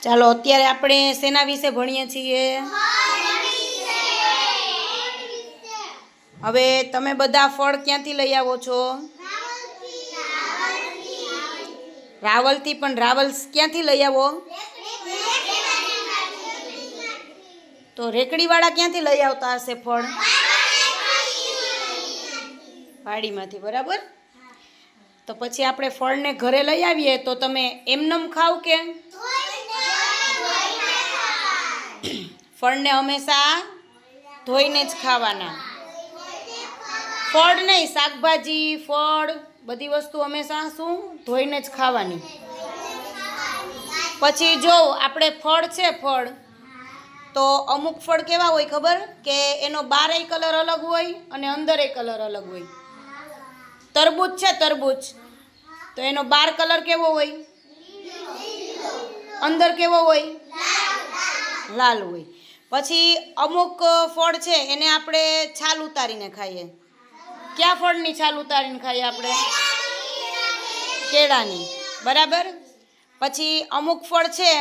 ચાલો અત્યારે આપણે શેના વિશે ભણીએ છીએ? હવે તમે બધા ફળ ક્યાંથી લઈ આવો છો? રાવલથી. પણ રાવલ ક્યાંથી લઈ આવો? તો રેકડીવાળા ક્યાંથી લઈ આવતા હશે ફળ? વાડીમાંથી. બરાબર. તો પછી આપણે ફળને ઘરે લઈ આવીએ તો તમે એમનેમ ખાવ કે? ફળને હંમેશા ધોઈને જ ખાવાના. ફળ નહીં, શાકભાજી, ફળ, બધી વસ્તુ હંમેશા શું ધોઈને જ ખાવાની. પછી જો આપણે ફળ છે, ફળ તો અમુક ફળ કેવા હોય ખબર? કે એનો બારેય કલર અલગ હોય અને અંદરેય કલર અલગ હોય. તરબૂચ છે, તરબૂચ, તો એનો બાર કલર કેવો હોય? અંદર કેવો હોય? લાલ હોય. પછી અમુક ફળ છે એને આપણે છાલ ઉતારીને ખાઈએ. કયા ફળની છાલ ઉતારીને ખાઈએ આપણે? કેળાની. બરાબર. પછી અમુક ફળ છે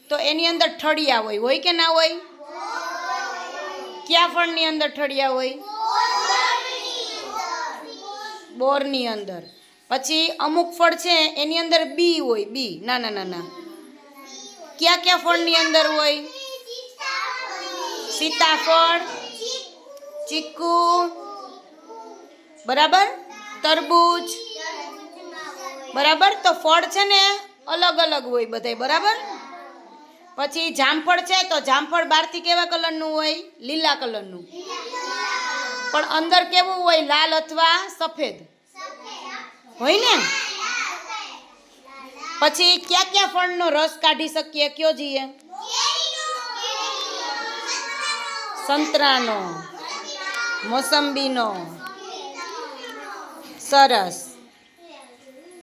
તો એની અંદર ઠળિયા હોય કે ના હોય? કયા ફળની અંદર ઠળિયા હોય? બોરની અંદર. પછી અમુક ફળ છે એની અંદર બી હોય, બી, નાના નાના. કયા કયા ફળની અંદર હોય? સીતાફળ, ચીકુ, બરાબર, તરબૂચ, બરાબર. તો ફળ છે ને અલગ અલગ હોય બધાય, બરાબર. પછી જામફળ છે તો જામફળ બહારથી કેવા કલરનું હોય? લીલા કલરનું. પણ અંદર કેવું હોય? લાલ અથવા સફેદ હોય ને. પછી ક્યાં ક્યાં ફળનો રસ કાઢી શકીએ? કયો જઈએ? સંતરાનો, મોસંબીનો. સરસ.